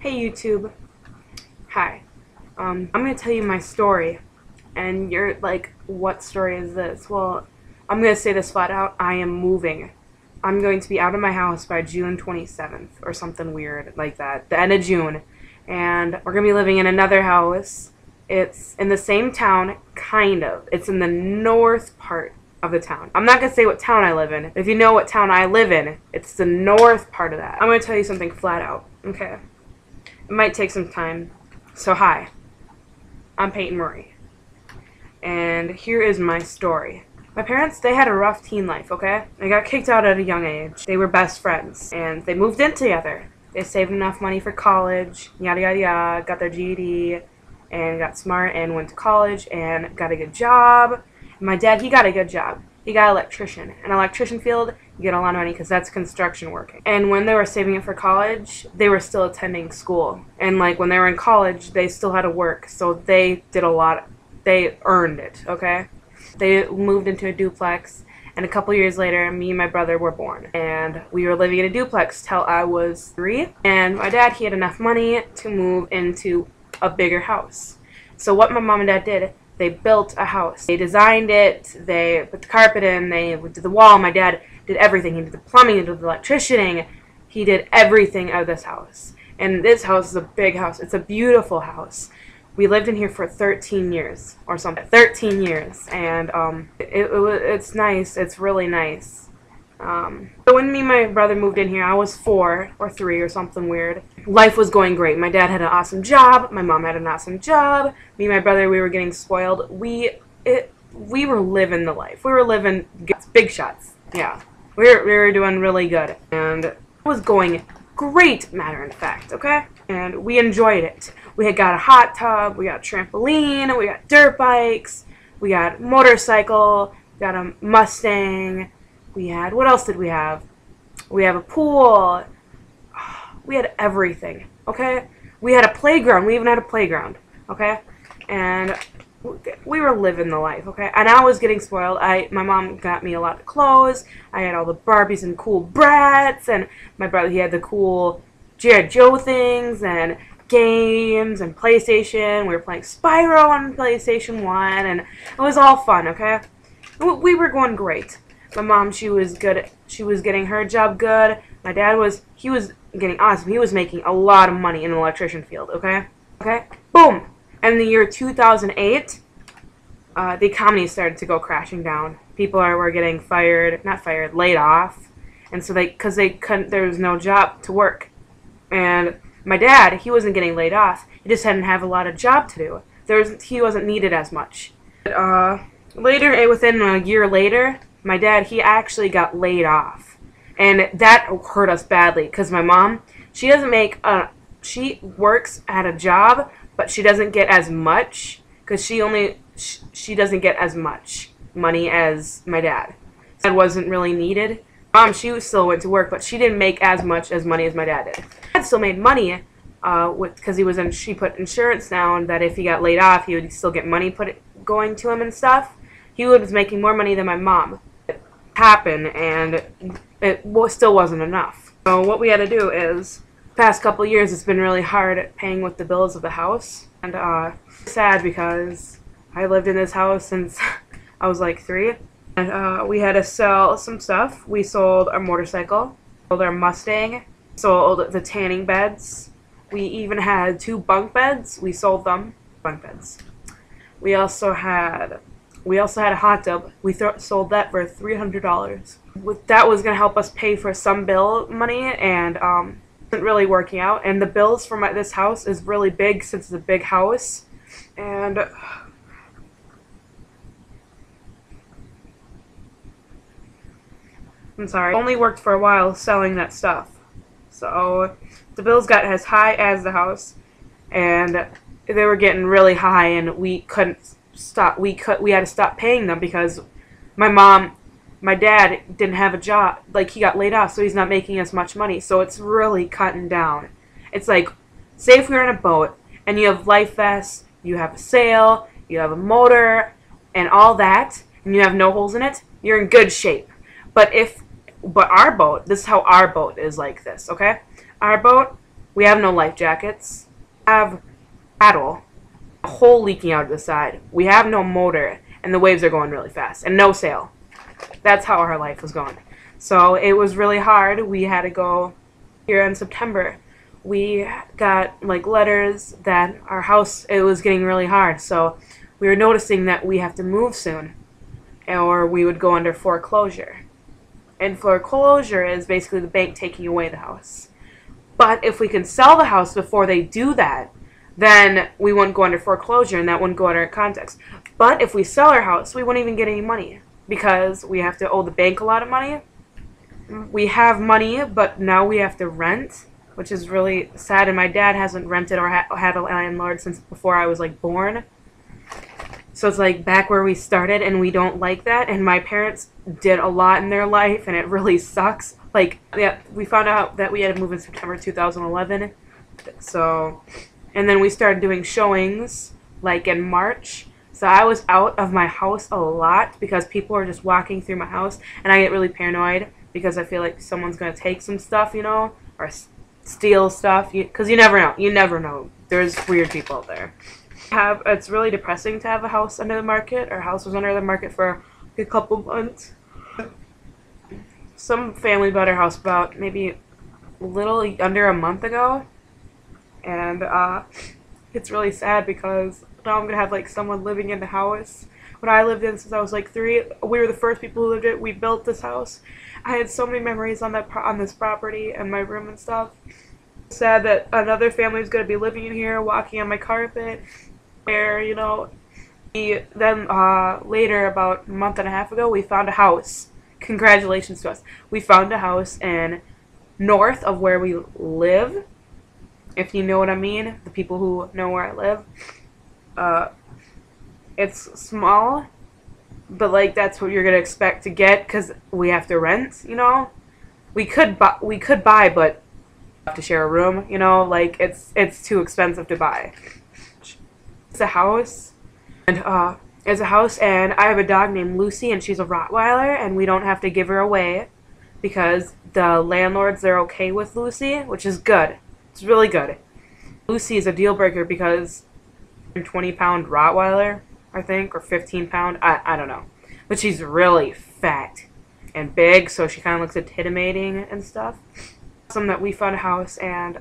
Hey YouTube. Hi. I'm gonna tell you my story. And you're like, what story is this? Well, I'm gonna say this flat out. I am moving. I'm going to be out of my house by June 27th or something weird like that. The end of June. And we're gonna be living in another house. It's in the same town, kind of. It's in the north part of the town. I'm not gonna say what town I live in. If you know what town I live in, it's the north part of that. I'm gonna tell you something flat out, okay? It might take some time. So hi, I'm Peyton Murray, and here is my story. My parents, they had a rough teen life, okay? They got kicked out at a young age. They were best friends, and they moved in together. They saved enough money for college, yada yada yada, got their GED, and got smart and went to college and got a good job. My dad, he got a good job. He got an electrician. An electrician field, you get a lot of money because that's construction working. And when they were saving it for college, they were still attending school. And like when they were in college, they still had to work. So they did a lot. They earned it, okay? They moved into a duplex. And a couple years later, me and my brother were born. And we were living in a duplex till I was 3. And my dad, he had enough money to move into a bigger house. So what my mom and dad did, they built a house. They designed it, they put the carpet in, they did the wall. My dad did everything. He did the plumbing, he did the electricianing. He did everything out of this house. And this house is a big house. It's a beautiful house. We lived in here for 13 years or something. 13 years. And it's nice. It's really nice. So when me and my brother moved in here, I was 4 or 3 or something weird. Life was going great. My dad had an awesome job. My mom had an awesome job. Me and my brother, we were getting spoiled. We were living the life. We were living big shots. Yeah. We were doing really good. And it was going great, matter of fact, okay? And we enjoyed it. We had got a hot tub. We got a trampoline. We got dirt bikes. We got a motorcycle. We got a Mustang. We had, what else did we have? We have a pool. We had everything, okay? We had a playground. We even had a playground, okay? And we were living the life, okay? And I was getting spoiled. My mom got me a lot of clothes. I had all the Barbies and cool Bratz. And my brother, he had the cool G.I. Joe things and games and PlayStation. We were playing Spyro on PlayStation 1. And it was all fun, okay? We were going great. My mom, she was good. She was getting her job good. My dad he was getting awesome. He was making a lot of money in the electrician field, okay? Okay? Boom! And in the year 2008, the economy started to go crashing down. People were getting laid off. And so because they couldn't, there was no job to work. And my dad, he wasn't getting laid off. He just didn't have a lot of job to do. He wasn't needed as much. But, within a year later, my dad, he actually got laid off. And that hurt us badly because my mom, she works at a job, but she doesn't get as much because she doesn't get as much money as my dad. Dad wasn't really needed. Mom, she still went to work, but she didn't make as much as money as my dad did. Dad still made money because she put insurance down that if he got laid off, he would still get money going to him and stuff. He was making more money than my mom. It happened, and it still wasn't enough. So what we had to do is, the past couple of years, it's been really hard paying with the bills of the house. And sad because I lived in this house since I was like 3. And we had to sell some stuff. We sold our motorcycle, sold our Mustang, sold the tanning beds. We even had 2 bunk beds. We sold them. Bunk beds. We also had a hot tub. We sold that for $300. That was going to help us pay for some bill money, and it wasn't really working out. And the bills for this house is really big since it's a big house. And I'm sorry. It only worked for a while selling that stuff. So the bills got as high as the house, and they were getting really high, and we couldn't stop. We had to stop paying them because my dad didn't have a job. Like, he got laid off, so he's not making as much money. So it's really cutting down. It's like, say if we were on a boat and you have life vests, you have a sail, you have a motor, and all that, and you have no holes in it, you're in good shape. But our boat, this is how our boat is like this, okay? Our boat, We have no life jackets. We have paddle, a hole leaking out of the side. We have no motor, and the waves are going really fast, and no sail. That's how our life was going. So it was really hard. We had to go here in September. We got like letters that our house, it was getting really hard. So we were noticing that we have to move soon, or we would go under foreclosure. And foreclosure is basically the bank taking away the house. But if we can sell the house before they do that, then we wouldn't go under foreclosure, and that wouldn't go under context. But if we sell our house, we wouldn't even get any money because we have to owe the bank a lot of money. We have money, but now we have to rent, which is really sad. And my dad hasn't rented or had a landlord since before I was like born. So it's like back where we started, and we don't like that. And my parents did a lot in their life, and it really sucks. Like, yeah, we found out that we had to move in September 2011. So, and then we started doing showings like in March. So I was out of my house a lot because people were just walking through my house, and I get really paranoid because I feel like someone's gonna take some stuff, you know, or steal stuff. Because you never know. You never know. There's weird people out there. It's really depressing to have a house under the market. Our house was under the market for a couple months. Some family bought our house about maybe a little under a month ago, and it's really sad because now I'm gonna have like someone living in the house. When I lived in since I was like 3, we were the first people who lived it. We built this house. I had so many memories on this property and my room and stuff. Sad that another family is gonna be living in here, walking on my carpet. Where, you know, then later, about a month and a half ago, we found a house. Congratulations to us. We found a house in north of where we live, if you know what I mean, the people who know where I live. It's small, but like that's what you're gonna expect to get because we have to rent, you know. We could buy, but have to share a room, you know. Like it's too expensive to buy. It's a house, and I have a dog named Lucy, and she's a Rottweiler, and we don't have to give her away because the landlords, they're okay with Lucy, which is good. It's really good. Lucy is a deal breaker because 20-pound Rottweiler, I think, or 15-pound, I don't know, but she's really fat and big, so she kind of looks intimidating and stuff. Awesome that we found a house, and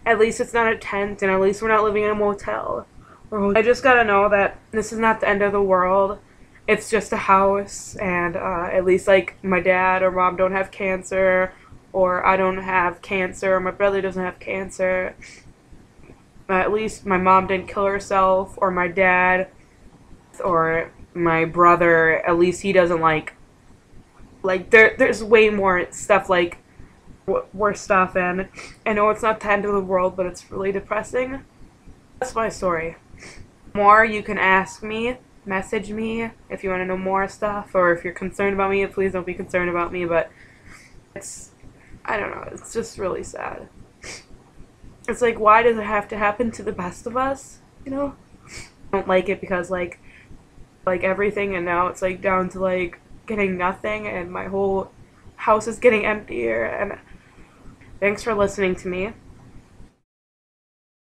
at least it's not a tent, and at least we're not living in a motel. I just gotta know that this is not the end of the world. It's just a house, and at least like my dad or mom don't have cancer, or I don't have cancer, or my brother doesn't have cancer. At least my mom didn't kill herself, or my dad, or my brother. At least he doesn't like there's way more stuff like worse stuff, and I know it's not the end of the world, but it's really depressing. That's my story. More you can ask me, message me if you want to know more stuff, or if you're concerned about me, please don't be concerned about me, but I don't know, it's just really sad. It's like, why does it have to happen to the best of us, you know? I don't like it because like everything, and now it's like down to like getting nothing, and my whole house is getting emptier. And thanks for listening to me.